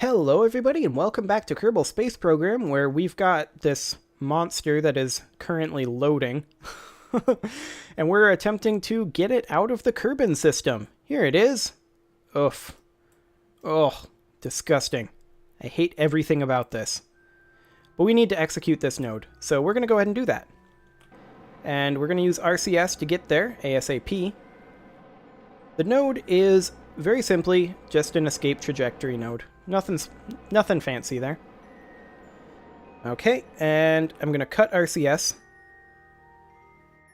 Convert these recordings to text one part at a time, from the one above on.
Hello everybody and welcome back to Kerbal Space Program, where we've got this monster that is currently loading. And we're attempting to get it out of the Kerbin system. Here it is. Oof. Ugh. Disgusting. I hate everything about this. But we need to execute this node, so we're going to go ahead and do that. And we're going to use RCS to get there, ASAP. The node is very simply just an escape trajectory node. Nothing fancy there. Okay, and I'm going to cut RCS.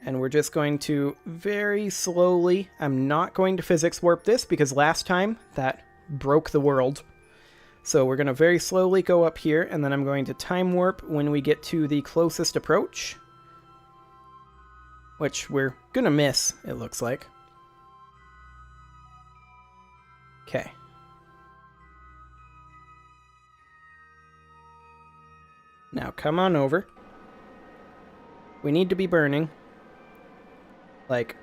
And we're just going to very slowly... I'm not going to physics warp this because last time that broke the world. So we're going to very slowly go up here, and then I'm going to time warp when we get to the closest approach. Which we're going to miss, it looks like. Okay. Now come on over. We need to be burning. Like,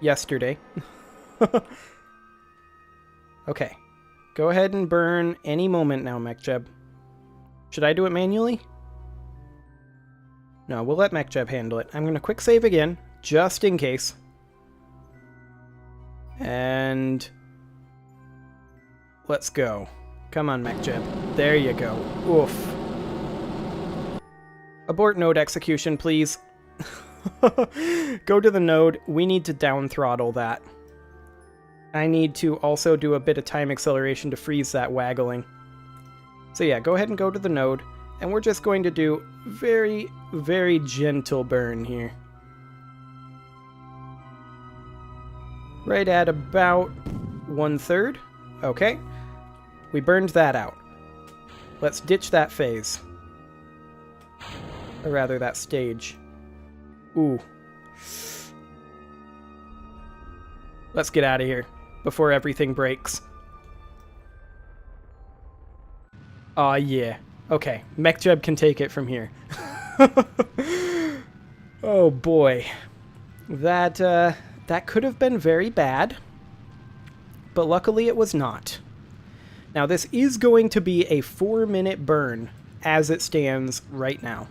yesterday. Okay. Go ahead and burn any moment now, MechJeb. Should I do it manually? No, we'll let MechJeb handle it. I'm going to quick save again, just in case. And... let's go. Come on, MechJeb. There you go. Oof. Abort node execution, please. Go to the node. We need to down throttle that. I need to also do a bit of time acceleration to freeze that waggling. So yeah, go ahead and go to the node. And we're just going to do very, very gentle burn here. Right at about 1/3. Okay. We burned that out. Let's ditch that phase. Or rather, that stage. Ooh. Let's get out of here before everything breaks. Aw, yeah. Okay, MechJeb can take it from here. Oh boy. That could have been very bad. But luckily it was not. Now this is going to be a 4-minute burn as it stands right now.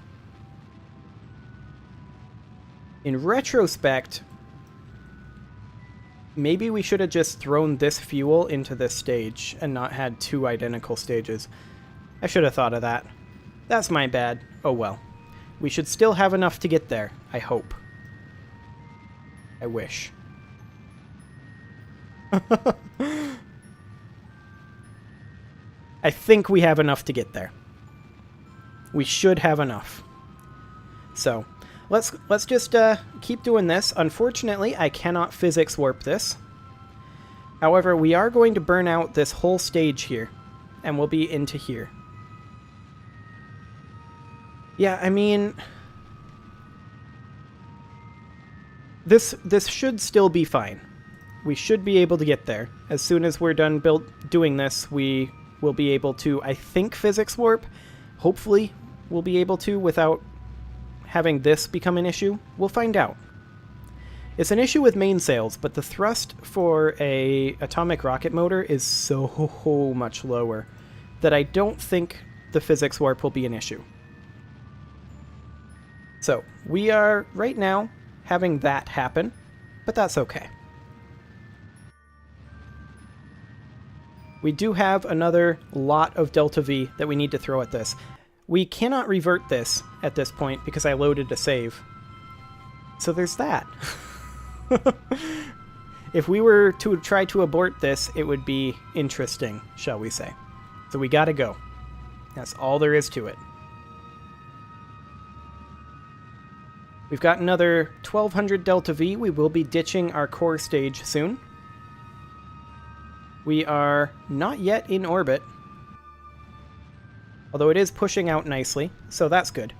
In retrospect, maybe we should have just thrown this fuel into this stage and not had 2 identical stages. I should have thought of that. That's my bad. Oh well. We should still have enough to get there, I hope. I wish. I think we have enough to get there. We should have enough. So, let's just keep doing this. Unfortunately, I cannot physics warp this. However, we are going to burn out this whole stage here, and we'll be into here. Yeah, I mean, this should still be fine. We should be able to get there. As soon as we're done doing this, we will be able to, I think, physics warp. Hopefully, we'll be able to without having this become an issue. We'll find out. It's an issue with mainsails, but the thrust for a atomic rocket motor is so much lower that I don't think the physics warp will be an issue. So, we are, right now, having that happen, but that's okay. We do have another lot of Delta V that we need to throw at this. We cannot revert this at this point because I loaded a save. So there's that. If we were to try to abort this, it would be interesting, shall we say. So we gotta go. That's all there is to it. We've got another 1200 Delta V. We will be ditching our core stage soon. We are not yet in orbit, although it is pushing out nicely, so that's good.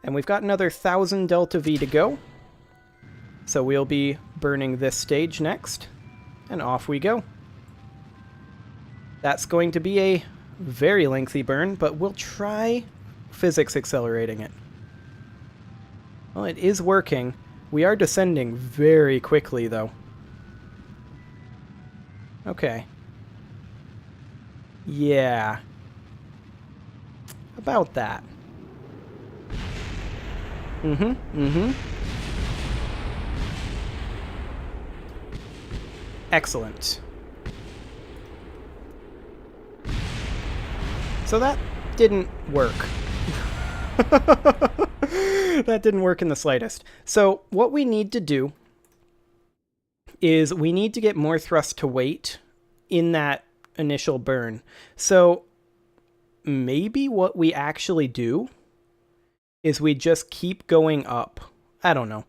And we've got another 1000 Delta V to go, so we'll be burning this stage next, and off we go. That's going to be a very lengthy burn, but we'll try physics accelerating it. Well, it is working. We are descending very quickly, though. Okay. Yeah. About that. Excellent. So that didn't work. That didn't work in the slightest. So what we need to do is we need to get more thrust to weight in that initial burn. So maybe what we actually do is we just keep going up. I don't know.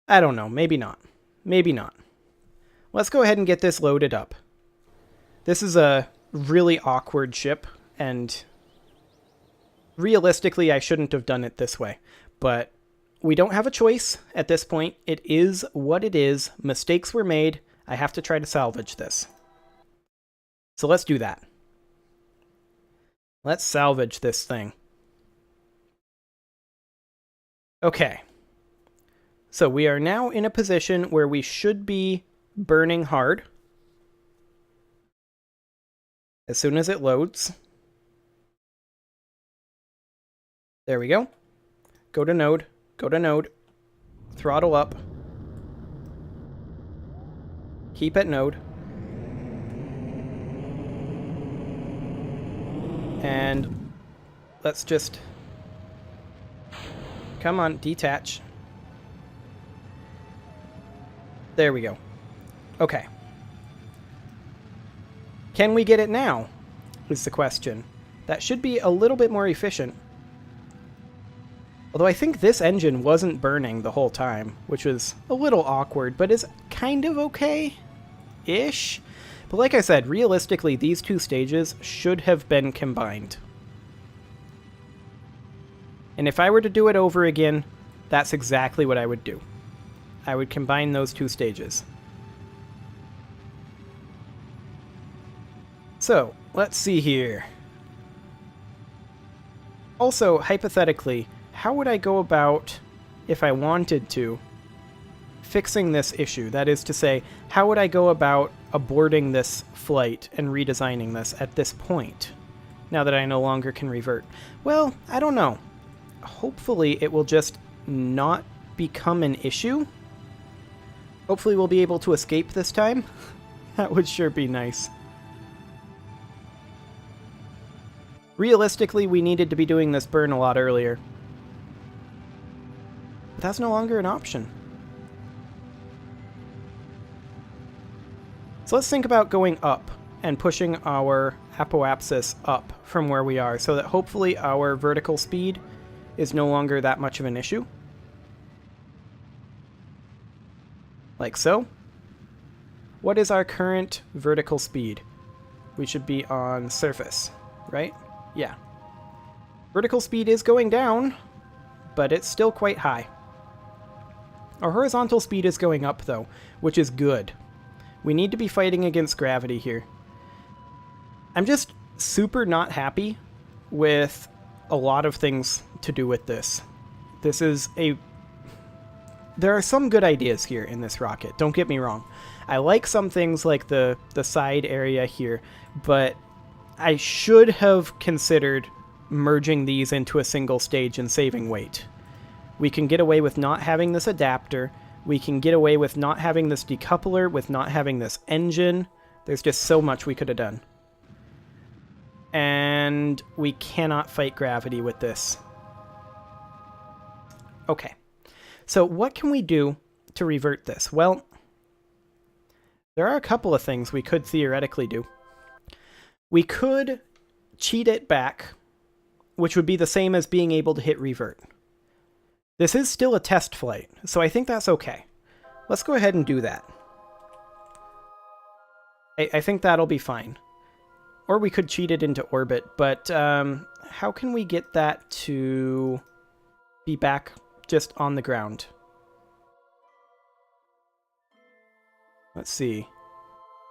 I don't know. Maybe not. Maybe not. Let's go ahead and get this loaded up. This is a really awkward ship, and realistically, I shouldn't have done it this way. But we don't have a choice at this point. It is what it is. Mistakes were made. I have to try to salvage this. So let's do that. Let's salvage this thing. Okay. So we are now in a position where we should be burning hard. As soon as it loads. There we go. Go to node. Go to node. Throttle up. Keep at node. And let's just... Come on, detach. There we go. Okay. Can we get it now? Is the question. That should be a little bit more efficient. Although I think this engine wasn't burning the whole time, which was a little awkward, but is kind of okay-ish. But like I said, realistically, these two stages should have been combined. And if I were to do it over again, that's exactly what I would do. I would combine those two stages. So, let's see here. Also, hypothetically, how would I go about, if I wanted to, fixing this issue? That is to say, how would I go about aborting this flight and redesigning this at this point, now that I no longer can revert? Well, I don't know. Hopefully it will just not become an issue. Hopefully we'll be able to escape this time. That would sure be nice. Realistically, we needed to be doing this burn a lot earlier. But that's no longer an option. So let's think about going up and pushing our apoapsis up from where we are, so that hopefully our vertical speed is no longer that much of an issue. Like so. What is our current vertical speed? We should be on surface, right? Yeah. Vertical speed is going down, but it's still quite high. Our horizontal speed is going up, though, which is good. We need to be fighting against gravity here. I'm just super not happy with a lot of things to do with this. This is a... There are some good ideas here in this rocket, don't get me wrong. I like some things like the side area here, but I should have considered merging these into a single stage and saving weight. We can get away with not having this adapter. We can get away with not having this decoupler, with not having this engine. There's just so much we could have done. And we cannot fight gravity with this. Okay. So what can we do to revert this? Well, there are a couple of things we could theoretically do. We could cheat it back, which would be the same as being able to hit revert. This is still a test flight, so I think that's okay. Let's go ahead and do that. I think that'll be fine. Or we could cheat it into orbit, but how can we get that to be back just on the ground? Let's see.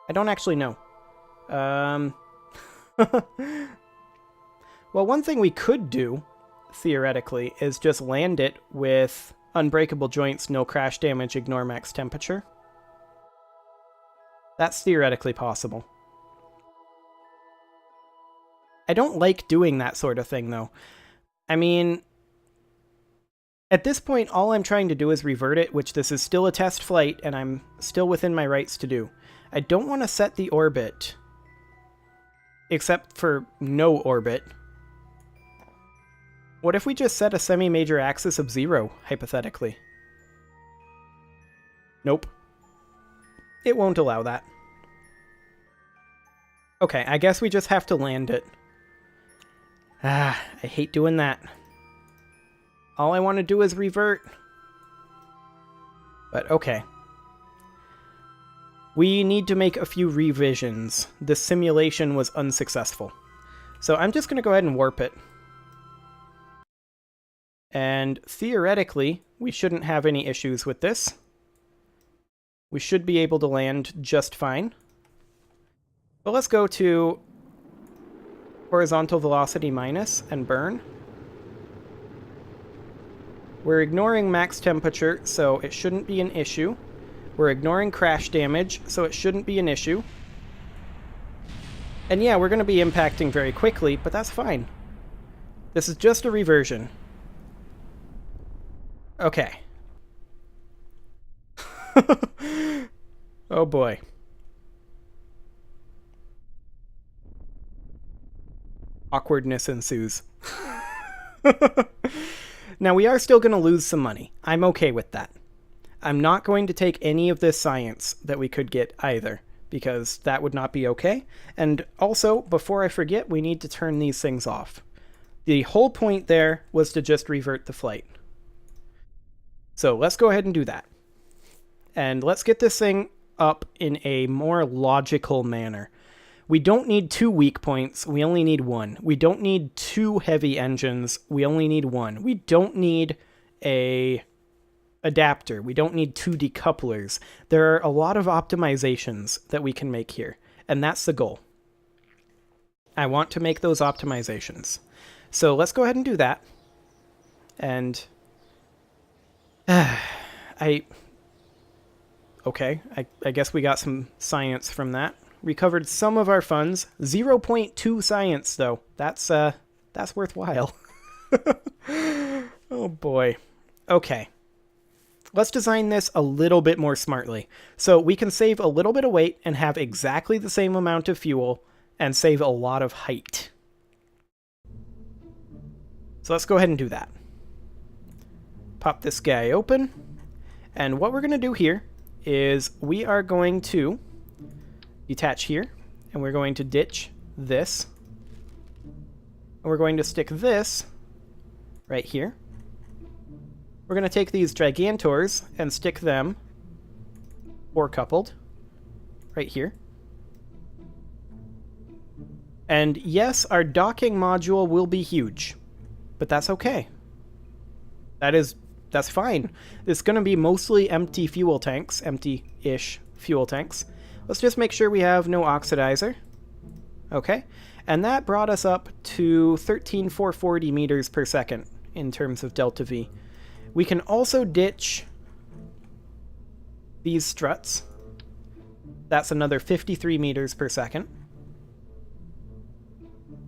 I don't actually know. Well, one thing we could do, theoretically, is just land it with unbreakable joints, no crash damage, ignore max temperature. That's theoretically possible. I don't like doing that sort of thing, though. I mean, at this point, all I'm trying to do is revert it, which this is still a test flight, and I'm still within my rights to do. I don't want to set the orbit, except for no orbit. What if we just set a semi-major axis of 0, hypothetically? Nope. It won't allow that. Okay, I guess we just have to land it. I hate doing that. All I want to do is revert. But okay. We need to make a few revisions. The simulation was unsuccessful. So I'm just going to go ahead and warp it. And theoretically, we shouldn't have any issues with this. We should be able to land just fine. But let's go to horizontal velocity minus and burn. We're ignoring max temperature, so it shouldn't be an issue. We're ignoring crash damage, so it shouldn't be an issue. And yeah, we're going to be impacting very quickly, but that's fine. This is just a reversion. Okay. Oh boy. Awkwardness ensues. Now, we are still going to lose some money. I'm okay with that. I'm not going to take any of this science that we could get either, because that would not be okay. And also, before I forget, we need to turn these things off. The whole point there was to just revert the flight. So let's go ahead and do that. And let's get this thing up in a more logical manner. We don't need 2 weak points, we only need 1. We don't need 2 heavy engines, we only need 1. We don't need a adapter, we don't need 2 decouplers. There are a lot of optimizations that we can make here, and that's the goal. I want to make those optimizations. So let's go ahead and do that. And okay, I guess we got some science from that. Recovered some of our funds. 0.2 science, though. That's worthwhile. Oh boy. Okay. Let's design this a little bit more smartly. So we can save a little bit of weight and have exactly the same amount of fuel and save a lot of height. So let's go ahead and do that. Pop this guy open. And what we're going to do here is we are going to detach here, and we're going to ditch this. And we're going to stick this right here. We're going to take these Gigantors and stick them, or coupled, right here. And yes, our docking module will be huge, but that's okay. That's fine. It's going to be mostly empty fuel tanks, empty-ish fuel tanks. Let's just make sure we have no oxidizer. Okay. And that brought us up to 13,440 meters per second in terms of delta V. We can also ditch these struts. That's another 53 meters per second.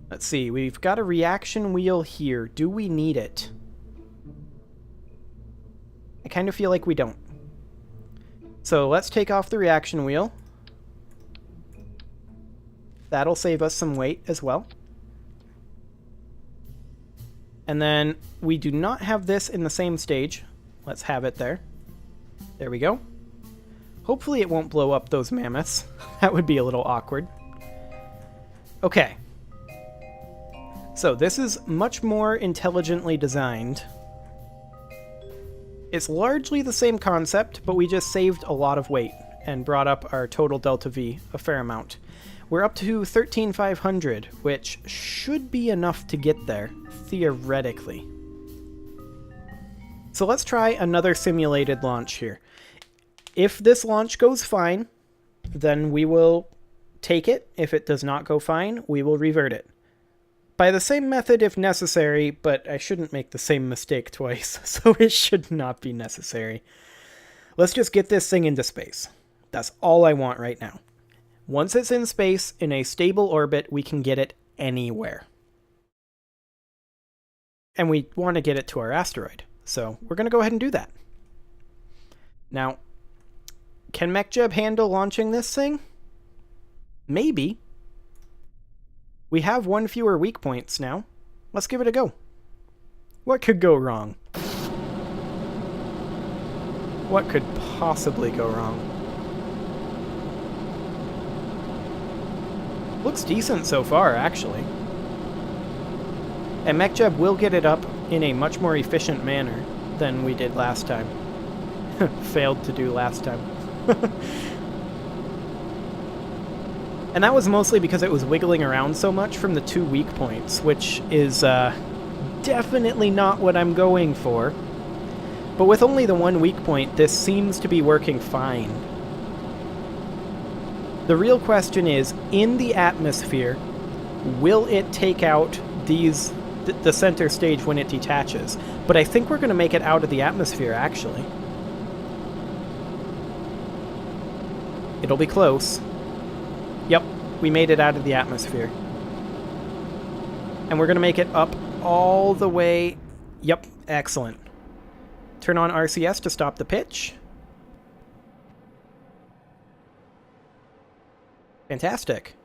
Let's see. We've got a reaction wheel here. Do we need it? I kind of feel like we don't. So let's take off the reaction wheel. That'll save us some weight as well. And then we do not have this in the same stage. Let's have it there. There we go. Hopefully it won't blow up those mammoths. That would be a little awkward. Okay. So this is much more intelligently designed. It's largely the same concept, but we just saved a lot of weight and brought up our total delta V a fair amount. We're up to 13,500, which should be enough to get there, theoretically. So let's try another simulated launch here. If this launch goes fine, then we will take it. If it does not go fine, we will revert it. By the same method if necessary, but I shouldn't make the same mistake twice, so it should not be necessary. Let's just get this thing into space. That's all I want right now. Once it's in space, in a stable orbit, we can get it anywhere. And we want to get it to our asteroid. So we're going to go ahead and do that. Now, can MechJeb handle launching this thing? Maybe. We have one fewer weak points now. Let's give it a go. What could go wrong? What could possibly go wrong? Looks decent so far, actually. And MechJeb will get it up in a much more efficient manner than we did last time. Failed to do last time. And that was mostly because it was wiggling around so much from the 2 weak points, which is definitely not what I'm going for. But with only the 1 weak point, this seems to be working fine. The real question is, in the atmosphere, will it take out the center stage when it detaches? But I think we're going to make it out of the atmosphere, actually. It'll be close. Yep, we made it out of the atmosphere. And we're going to make it up all the way. Yep, excellent. Turn on RCS to stop the pitch. Fantastic.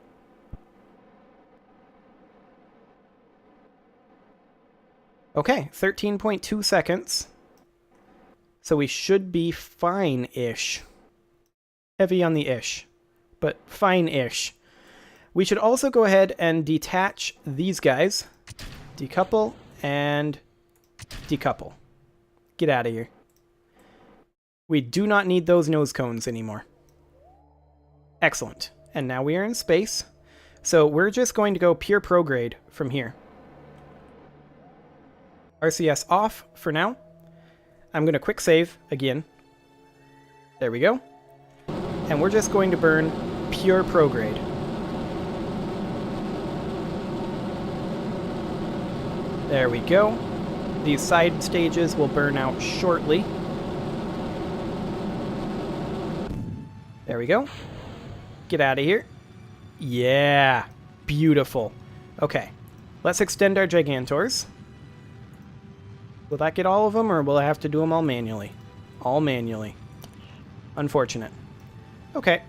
Okay, 13.2 seconds. So we should be fine-ish. Heavy on the ish, but fine-ish. We should also go ahead and detach these guys. Decouple and decouple. Get out of here. We do not need those nose cones anymore. Excellent. And now we are in space. So we're just going to go pure prograde from here. RCS off for now. I'm going to quick save again. There we go. And we're just going to burn pure prograde. There we go. These side stages will burn out shortly. There we go. Get out of here. Yeah. Beautiful. Okay. Let's extend our Gigantors. Will that get all of them, or will I have to do them all manually? All manually. Unfortunate. Okay.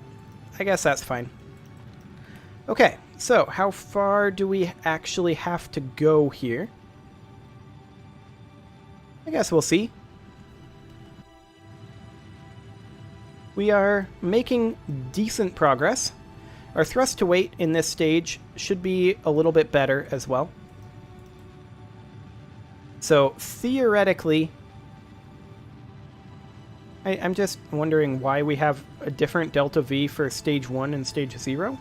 I guess that's fine. Okay. So, how far do we actually have to go here? I guess we'll see. We are making decent progress. Our thrust to weight in this stage should be a little bit better as well. So theoretically, I'm just wondering why we have a different delta V for stage 1 and stage 0.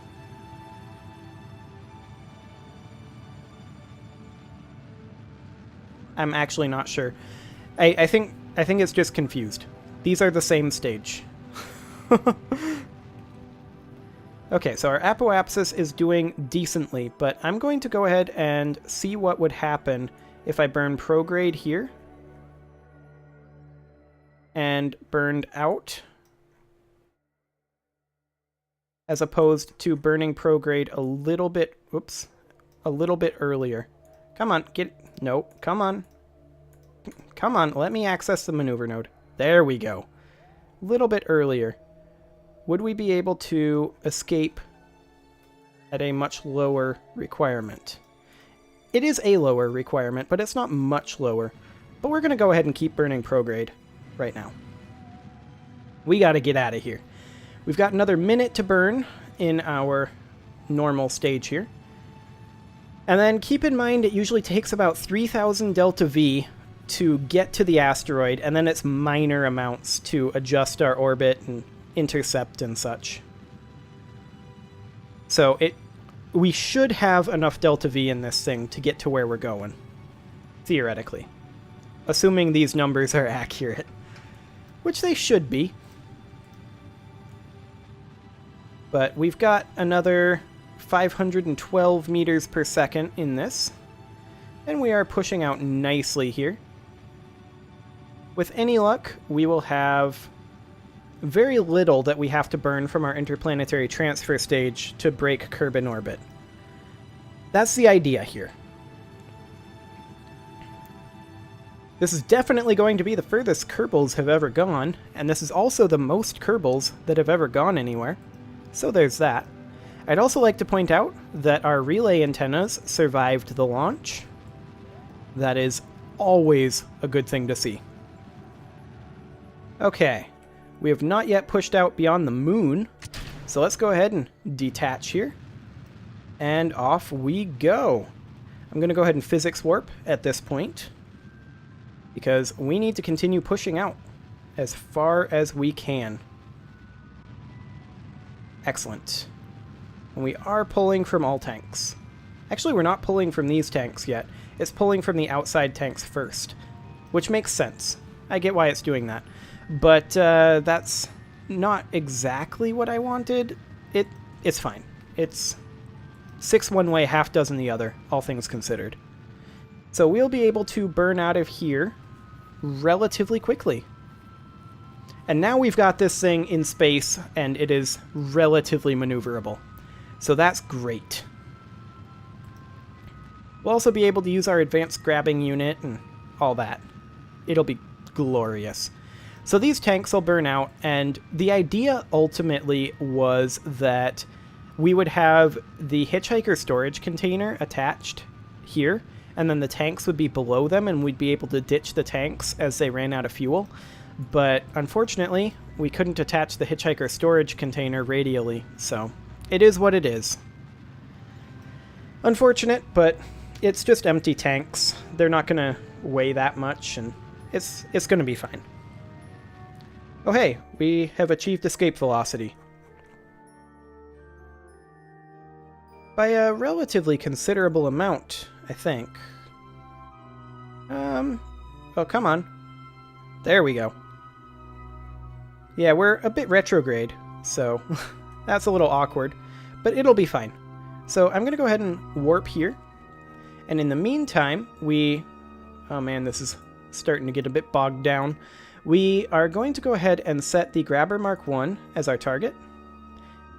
I'm actually not sure. I think it's just confused. These are the same stage. Okay, so our apoapsis is doing decently, but I'm going to go ahead and see what would happen if I burn prograde here and burned out, as opposed to burning prograde a little bit, whoops, a little bit earlier. Come on, nope, come on. Come on, let me access the maneuver node. There we go. A little bit earlier. Would we be able to escape at a much lower requirement? It is a lower requirement, but it's not much lower. But we're going to go ahead and keep burning prograde right now. We got to get out of here. We've got another minute to burn in our normal stage here. And then keep in mind it usually takes about 3,000 delta V to get to the asteroid, and then it's minor amounts to adjust our orbit and intercept and such. So we should have enough delta V in this thing to get to where we're going, theoretically. Assuming these numbers are accurate, which they should be. But we've got another 512 meters per second in this, and we are pushing out nicely here. With any luck, we will have very little that we have to burn from our interplanetary transfer stage to break Kerbin orbit. That's the idea here. This is definitely going to be the furthest Kerbals have ever gone, and this is also the most Kerbals that have ever gone anywhere. So there's that. I'd also like to point out that our relay antennas survived the launch. That is always a good thing to see. Okay, we have not yet pushed out beyond the moon, so let's go ahead and detach here. And off we go. I'm going to go ahead and physics warp at this point, because we need to continue pushing out as far as we can. Excellent. And we are pulling from all tanks. Actually, we're not pulling from these tanks yet. It's pulling from the outside tanks first, which makes sense. I get why it's doing that. But that's not exactly what I wanted. It's fine. It's 6 one way, half dozen the other, all things considered. So we'll be able to burn out of here relatively quickly. And now we've got this thing in space, and it is relatively maneuverable. So that's great. We'll also be able to use our advanced grabbing unit and all that. It'll be glorious. So these tanks will burn out, and the idea ultimately was that we would have the hitchhiker storage container attached here, and then the tanks would be below them, and we'd be able to ditch the tanks as they ran out of fuel. But unfortunately, we couldn't attach the hitchhiker storage container radially, so it is what it is. Unfortunate, but it's just empty tanks. They're not going to weigh that much, and it's going to be fine. Oh hey, we have achieved escape velocity. By a relatively considerable amount, I think. Oh, come on. There we go. Yeah, we're a bit retrograde, so that's a little awkward, but it'll be fine. So I'm going to go ahead and warp here, and in the meantime, oh man, this is starting to get a bit bogged down. We are going to go ahead and set the Grabber Mark 1 as our target,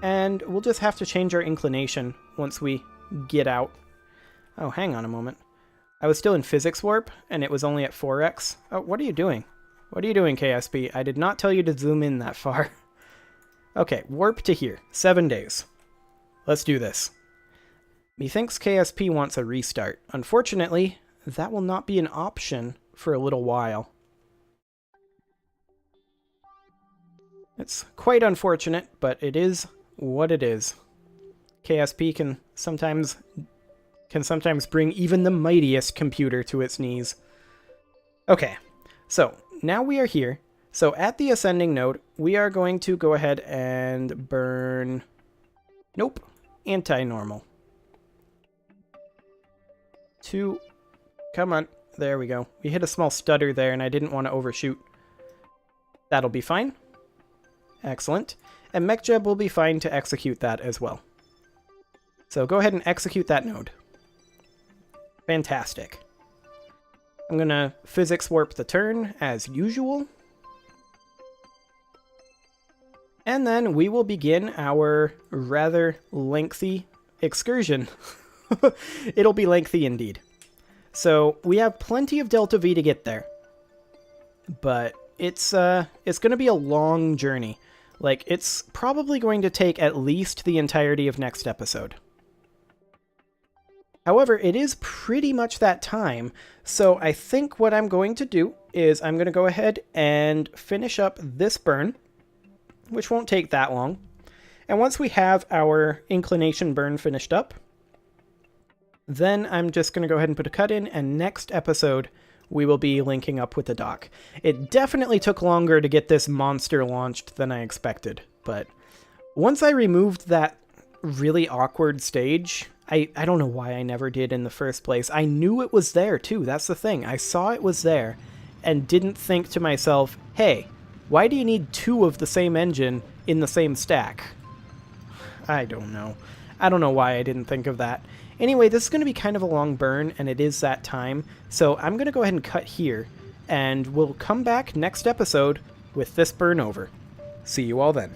and we'll just have to change our inclination once we get out. Oh, hang on a moment. I was still in physics warp, and it was only at 4x. Oh, what are you doing? What are you doing, KSP? I did not tell you to zoom in that far. Okay, warp to here. 7 days. Let's do this. Methinks KSP wants a restart. Unfortunately, that will not be an option for a little while. It's quite unfortunate, but it is what it is. KSP can sometimes bring even the mightiest computer to its knees. Okay, so now we are here. So at the ascending node, we are going to go ahead and burn... Nope, anti-normal. 2... Come on, there we go. We hit a small stutter there, and I didn't want to overshoot. That'll be fine. Excellent. And MechJeb will be fine to execute that as well. So go ahead and execute that node. Fantastic. I'm going to physics warp the turn as usual. And then we will begin our rather lengthy excursion. It'll be lengthy indeed. So we have plenty of Delta V to get there. But it's going to be a long journey. Like, it's probably going to take at least the entirety of next episode. However, it is pretty much that time, so I think what I'm going to do is I'm going to go ahead and finish up this burn, which won't take that long. And once we have our inclination burn finished up, then I'm just going to go ahead and put a cut in, and next episode we will be linking up with the dock. It definitely took longer to get this monster launched than I expected, but once I removed that really awkward stage, I don't know why I never did in the first place. I knew it was there too, that's the thing. I saw it was there and didn't think to myself, hey, why do you need 2 of the same engine in the same stack? I don't know. I don't know why I didn't think of that. Anyway, this is going to be kind of a long burn, and it is that time, so I'm going to go ahead and cut here, and we'll come back next episode with this burn over. See you all then.